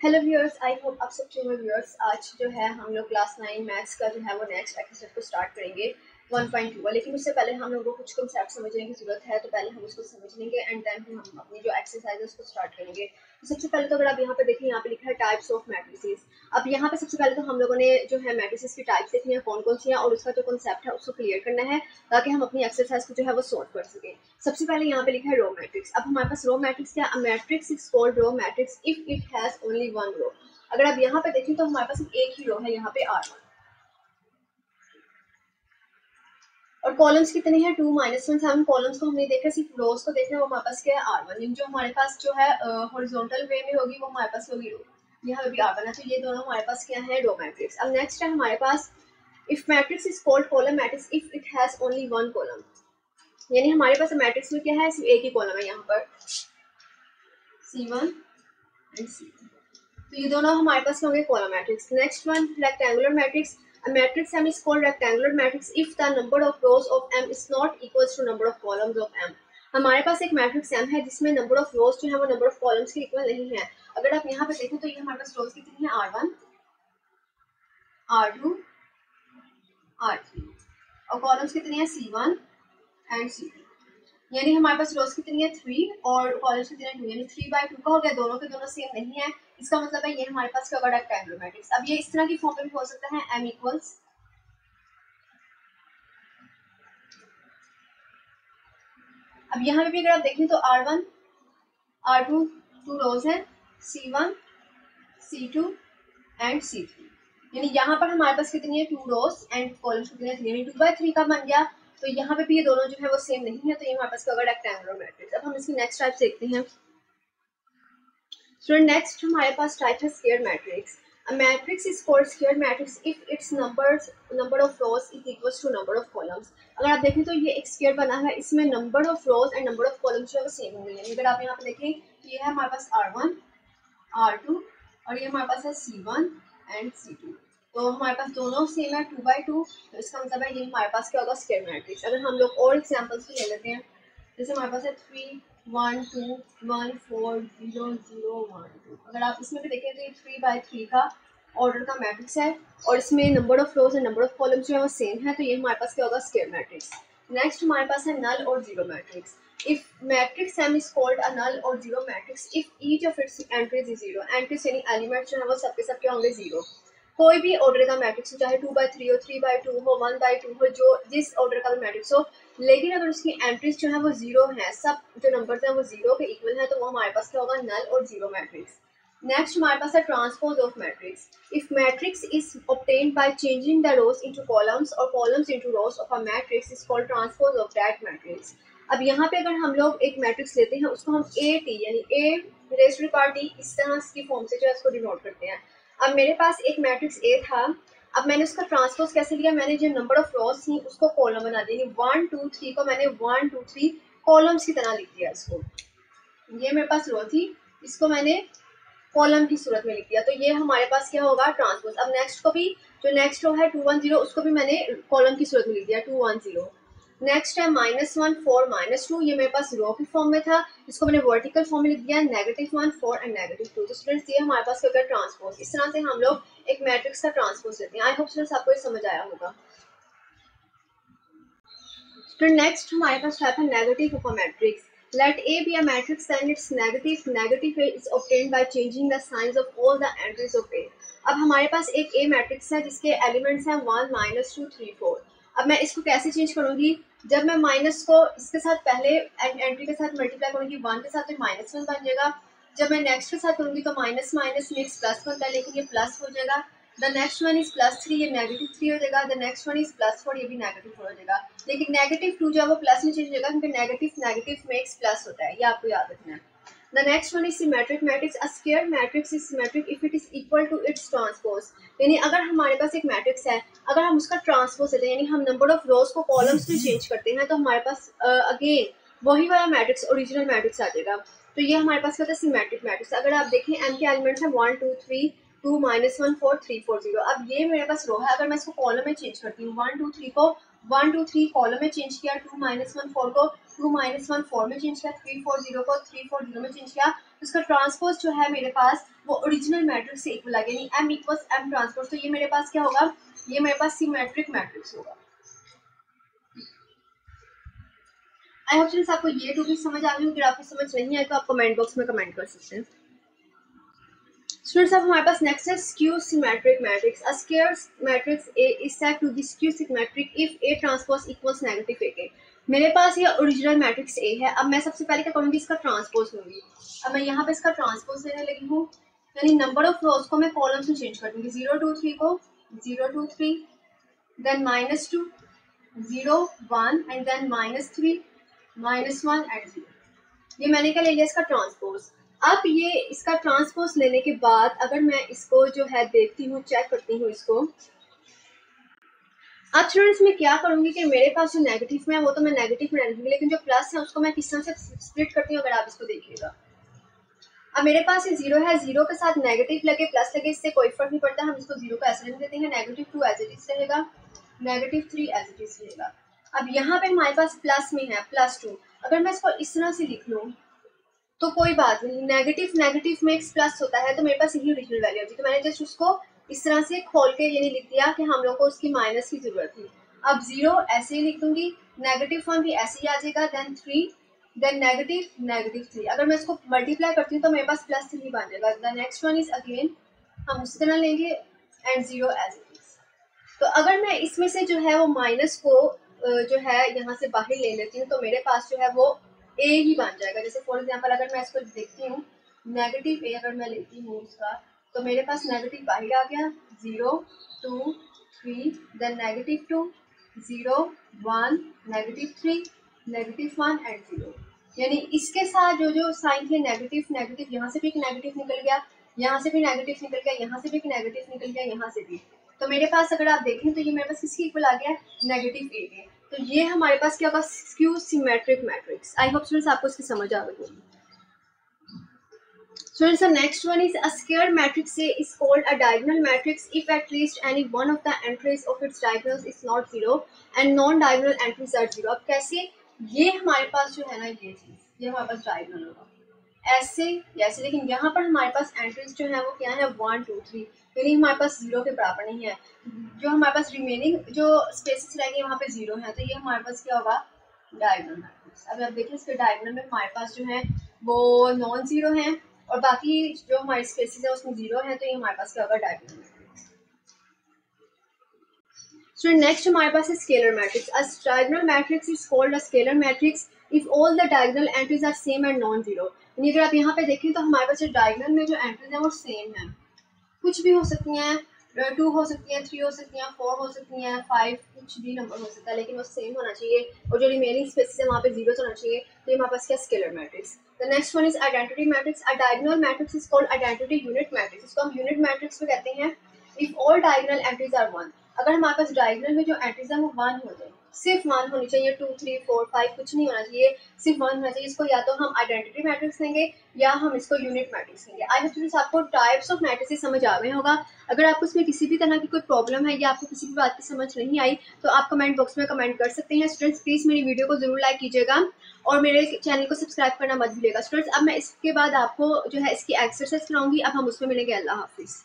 Hello viewers, I hope आप सब अच्छे हो व्यूअर्स। आज जो है हम लोग क्लास 9 मैथ्स का जो है वो नेक्स्ट एपिसोड को स्टार्ट करेंगे 1.2 का। लेकिन उससे पहले हम लोगों को कुछ कंसेप्ट समझने की जरूरत है, तो पहले हम उसको समझ लेंगे एंड देन हम अपनी जो एक्सरसाइज है उसको स्टार्ट करेंगे। तो सबसे पहले तो अगर आप यहाँ पे देखें, यहाँ पे लिखा है टाइप्स ऑफ मैट्रिसेस। अब यहाँ पे सबसे पहले तो हम लोगों ने जो है मैट्रिसेस की टाइप्स देखनी है कौन कौन सी है और उसका जो कंसेप्ट है उसको क्लियर करना है ताकि हम अपनी एक्सरसाइज को जो है वो सॉल्व कर सकें। सबसे पहले यहाँ पे लिखा है रो मैट्रिक्स। अब हमारे पास रो मैट्रिक्स क्या, matrix is called row matrix if it has only one row. अगर आप यहाँ पे देखें तो हमारे पास एक ही रो है, यहाँ पे R1 और कॉलम्स कितने हैं 2 -1 7। कॉलम्स को हमने देखा, सिर्फ रोज को देखना है, वो हमारे पास क्या है R1। जो हमारे पास जो है हॉरिजॉन्टल वे में होगी वो हमारे पास होगी रो, यहाँ पे भी R1 है, तो ये दोनों हमारे पास क्या है रो मैट्रिक्स। अब नेक्स्ट है हमारे पास if matrix is called column matrix if it has only one column. यानी हमारे पास मैट्रिक्स में क्या है, सिर्फ एक ही कॉलम है, यहाँ पर C1 एंड C2, तो ये दोनों हमारे पास होंगे column matrix. Next one rectangular matrix. A matrix M is called rectangular matrix if the number of rows of M is not equals to number of columns of M। हमारे पास एक matrix M है जिसमें number of रोज जो है वो number of columns के equal नहीं है। अगर आप यहाँ पे देखें तो ये हमारे पास रोज कितनी है R1 R2 R3 और कॉलम्स कितनी है C1 एंड C2। यानी हमारे पास रोज कितनी है 3 और कॉलम्स कितनी है 2, यानी 3/2 का हो गया। दोनों के दोनों सेम नहीं है, इसका मतलब है ये हमारे पास क्या होगा रेक्टेंगुलर मैट्रिक्स। अब ये इस तरह की फॉर्म में भी हो सकता है M इक्वल्स अब यहाँ पे भी अगर आप देखें तो R1 R2 टू रोज है, C1 C2 एंड C3। यानी यहाँ पर हमारे पास कितनी है 2 रोज एंड कॉलम्स कितनी है 3, यानी 2/3 का बन गया। तो यहाँ पे भी ये दोनों जो है वो सेम नहीं है, तो ये हमारे पास क्या होगा रेक्टेंगुलर मैट्रिक्स। अब हम इसकी नेक्स्ट टाइप देखते हैं। So next हमारे पास टाइप है square matrix. A matrix is called square matrix if its number of rows is equals to number of columns। अगर आप देखें तो ये एक स्क्वायर बना है, इसमें number of rose and number of columns जो है वो सेम होंगे। यानी अगर आप यहाँ पे देखें तो ये है हमारे पास R1 R2 और ये हमारे पास है C1 एंड C2, तो हमारे पास दोनों सेम है 2/2, तो इसका मतलब है ये हमारे पास क्या होगा स्क्वायर मैट्रिक्स। अगर हम लोग और एग्जांपल्स भी ले लेते हैं, जैसे हमारे पास है 3 1 2 1 4 0 0 1 2। अगर आप इसमें भी देखें तो ये 3/3 का ऑर्डर का मैट्रिक्स है और इसमें number of rose and number of columns जो है वो सेम है, तो ये हमारे पास क्या होगा स्क्वायर मैट्रिक्स। नेक्स्ट हमारे पास है नल और zero matrix. If matrix M is called a null or zero matrix if each of its entries is zero। entries यानी एलिमेंट्स जो है वो सबके सब क्या होंगे जीरो। कोई भी ऑर्डर का मैट्रिक्स हो, चाहे 2/3 हो 3/2 हो 1/2 हो, जो जिस ऑर्डर का भी मैट्रिक्स हो, लेकिन अगर उसकी एंट्रीज जो है वो जीरो है, सब जो नंबर्स हैं वो जीरो के इक्वल है, तो वो हमारे पास क्या होगा नल और जीरो मैट्रिक्स। नेक्स्ट हमारे पास है transpose of matrix. If matrix is obtained by changing the rows into columns और columns into rows of a matrix is called transpose of that matrix. अब यहाँ पे अगर हम लोग एक मैट्रिक्स लेते हैं, उसको हम ए टी यानी A raised to the power T इस तरह की फॉर्म से जो है उसको डिनोट करते हैं। अब मेरे पास एक मैट्रिक्स ए था, अब मैंने उसका ट्रांसपोज कैसे लिया, मैंने जो नंबर ऑफ रोज थी उसको कॉलम बना दिया, 1 2 3 को मैंने 1 2 3 कॉलम्स की तरह लिख दिया। इसको ये मेरे पास रो थी, इसको मैंने कॉलम की सूरत में लिख दिया, तो ये हमारे पास क्या होगा ट्रांसपोज। अब नेक्स्ट को भी, जो नेक्स्ट रो है 2 1 0, उसको भी मैंने कॉलम की सूरत में लिख दिया 2 1 0। नेक्स्ट है -1 4 -2, ये मेरे पास रो की फॉर्म में था, इसको मैंने वर्टिकल फॉर्म में लिख दिया -1 4 एंड -2। तो स्टूडेंट्स ये हमारे पास क्या होगा ट्रांसपोज। इस तरह से हम लोग एक मैट्रिक्स का ट्रांसपोज लेते हैं। आई होप स्टूडेंट्स आपको ये समझ आया होगा। तो नेक्स्ट हमारे पास टाइप है negative of a matrix. Let A be a matrix then its negative is obtained by changing the signs of all the entries of A। अब हमारे पास एक A मैट्रिक्स है जिसके एलिमेंट्स हैं 1 -2 3 4। अब मैं इसको कैसे चेंज करूंगी, जब मैं माइनस को इसके साथ पहले एंट्री के साथ मल्टीप्लाई करूंगी 1 के साथ तो -1 बन जाएगा, जब मैं नेक्स्ट के साथ करूंगी तो माइनस माइनस मिक्स प्लस बनता है, लेकिन ये प्लस हो जाएगा। द नेक्स्ट वन इज +3, ये -3 हो जाएगा। द नेक्स्ट वन इज +4, ये भी -4 हो जाएगा। लेकिन -2 जो है वो प्लस में चेंज हो जाएगा क्योंकि नेगेटिव मेक्स प्लस होता है, ये आपको याद रखना है। The next one is symmetric matrix। A square matrix is symmetric if it is equal to its transpose। यानी अगर हमारे पास एक मैट्रिक्स है, अगर हम उसका ट्रांसपोज लेते हैं, यानी हम नंबर ऑफ रोज को कॉलम्स में चेंज करते हैं, तो हमारे पास अगेन वही वाला मैट्रिक्स ओरिजिनल मैट्रिक्स आ जाएगा। तो ये हमारे पास क्या होता है सिमेट्रिक मैट्रिक्स। अगर आप देखें एम के एलिमेंट्स है 1 2 3 2 -1 4 3 4 0। अब ये मेरे पास रो है, अगर मैं इसको कॉलम में चेंज करती हूँ 1 2 3 को 1 2 3 कॉलम में चेंज किया, 2 -1 4 को 2 -1 4 में चेंज किया, 3 4 0 को 3 4 0 में चेंज किया, उसका ट्रांसपोज जो है मेरे पास वो ओरिजिनल मैट्रिक्स से इक्वल आ गया, यानी m इक्वल्स m ट्रांसपोज। तो ये मेरे पास क्या होगा, ये मेरे पास सिमेट्रिक मैट्रिक्स होगा। आई होप फ्रेंड्स आपको ये टॉपिक समझ आ गई। अगर आपको समझ नहीं आए तो आप कमेंट बॉक्स में कमेंट कर सकते हैं। स्टूडेंट्स अब हमारे पास नेक्स्ट है skew symmetric matrix. A square matrix A is said to be skew symmetric if A transpose equals negative A के। मेरे पास ये ओरिजिनल मैट्रिक्स ए है। अब मैं सबसे पहले क्या करूंगी, इसका ट्रांसपोज लूंगी। अब मैं यहाँ पे इसका ट्रांसपोज लेने लगी हूँ, यानी नंबर ऑफ रोज को मैं कॉलम्स में चेंज कर दूंगी। 0 2 3 को 0 2 3, देन -2 0 1 एंड देन -3 -1 एंड 0। ये मैंने क्या ले लिया, इसका ट्रांसपोज। अब ये इसका ट्रांसपोज लेने के बाद अगर मैं इसको जो है देखती हूँ, चेक करती हूँ इसको। अब स्टूडेंट्स मैं क्या करूंगी कि मेरे पास जो नेगेटिव में है वो तो मैं नेगेटिव में रहूंगी, लेकिन जो प्लस है उसको मैं किस तरह से स्प्लिट करती हूँ, अगर आप इसको देखिएगा। अब मेरे पास ये 0 है, 0 के साथ नेगेटिव लगे प्लस लगे इससे कोई फर्क नहीं पड़ता, हम इसको 0 को ऐसे रहने देते हैं। -2 एज इट इज रहेगा, -3 एज इट इज रहेगा। अब यहाँ पे हमारे पास प्लस में है +2। अगर मैं इसको इस तरह से लिख लूँ तो कोई बात नहीं, नेगेटिव नेगेटिव में एक प्लस होता है तो मेरे पास यही ओरिजिनल वैल्यू होगी। तो मैंने जस्ट उसको इस तरह से खोल के यानी लिख दिया कि हम लोग को उसकी माइनस की जरूरत थी। अब 0 ऐसे ही लिख दूंगी, -1 भी ऐसे ही आ जाएगा, देन 3, देन -3। अगर मैं इसको मल्टीप्लाई करती हूँ तो मेरे पास +3 बन जाएगा। The next one is again हम उसी तरह लेंगे एंड 0 एज इट इज। तो अगर मैं इसमें से जो है वो माइनस को जो है यहाँ से बाहर ले लेती हूँ तो मेरे पास जो है वो ए ही बन जाएगा। जैसे फॉर एग्जांपल अगर मैं इसको देखती हूँ -a अगर मैं लेती हूँ उसका, तो मेरे पास नेगेटिव बाहर आ गया, 0 2 3, देन -2 0 1 -3 -1 एंड 0। यानी इसके साथ जो जो साइन थे नेगेटिव नेगेटिव, यहाँ से भी एक नेगेटिव निकल गया, यहाँ से भी नेगेटिव निकल गया, यहाँ से भी एक नेगेटिव निकल गया, यहाँ से भी। तो मेरे पास अगर आप देखें तो ये मेरे पास किसकी इक्वल आ गया, -a के। तो ये हमारे पास क्या होगा, skew symmetric matrix. I hope students आपको इसकी समझ आ गई होगी। Students, the next one is a square matrix A is called a diagonal matrix if at least any one of the entries of its diagonals is not 0 and non-diagonal entries are 0। अब कैसे, ये हमारे पास जो है ना ये चीज, ये हमारे पास डायगोनल होगा ऐसे ऐसे, लेकिन यहाँ पर हमारे पास एंट्रीज जो है वो क्या है, 1 2 3, यानी हमारे पास 0 के बराबर नहीं है। जो हमारे पास रिमेनिंग जो स्पेसेस रहेंगे वहाँ पे 0 है, तो ये हमारे पास क्या होगा, डायगोनल मैट्रिक्स। अब आप देखिए इसके डायगोनल में हमारे पास जो है वो नॉन जीरो है और बाकी जो हमारी स्पेसेस है उसमें 0 है, तो ये हमारे पास क्या होगा, डायगोनल मैट्रिक्स। सो नेक्स्ट हमारे पास है scalar matrix. A diagonal matrix is called a scalar matrix if all the diagonal entries are same and non zero. यानी अगर आप यहाँ पे देखें तो हमारे पास डायगोनल में जो एंट्रीज है वो सेम है, कुछ भी हो सकती हैं, 2 हो सकती हैं, 3 हो सकती हैं, 4 हो सकती हैं, 5, कुछ भी नंबर हो सकता है, लेकिन वो सेम होना चाहिए और जो रिमेनिंग स्पेसेस है वहाँ पे 0 होना चाहिए। तो ये हमारे पास क्या, scalar matrix. The next one is identity matrix. A diagonal matrix is called identity unit matrix. इसको हम यूनिट मैट्रिक्स में कहते हैं if all diagonal entries are 1। अगर हमारे पास डायगोनल में जो एंट्रीज है वो 1 हो जाए, सिर्फ 1 होनी चाहिए, 2 3 4 5 कुछ नहीं होना चाहिए, सिर्फ 1 होना चाहिए। इसको या तो हम आइडेंटिटी मैट्रिक्स लेंगे या हम इसको यूनिट मैट्रिक्स लेंगे। आई होप स्टूडेंट्स आपको टाइप्स ऑफ मैट्रिक्स समझ आ गए होगा। अगर आपको इसमें किसी भी तरह की कोई प्रॉब्लम है या आपको किसी भी बात की समझ नहीं आई तो आप कमेंट बॉक्स में कमेंट कर सकते हैं। स्टूडेंट्स प्लीज़ मेरी वीडियो को जरूर लाइक कीजिएगा और मेरे चैनल को सब्सक्राइब करना मत भूलिएगा। स्टूडेंट्स अब मैं इसके बाद आपको जो है इसकी एक्सरसाइज कराऊंगी। अब हम उसमें मिलेंगे। अल्लाह हाफिज़।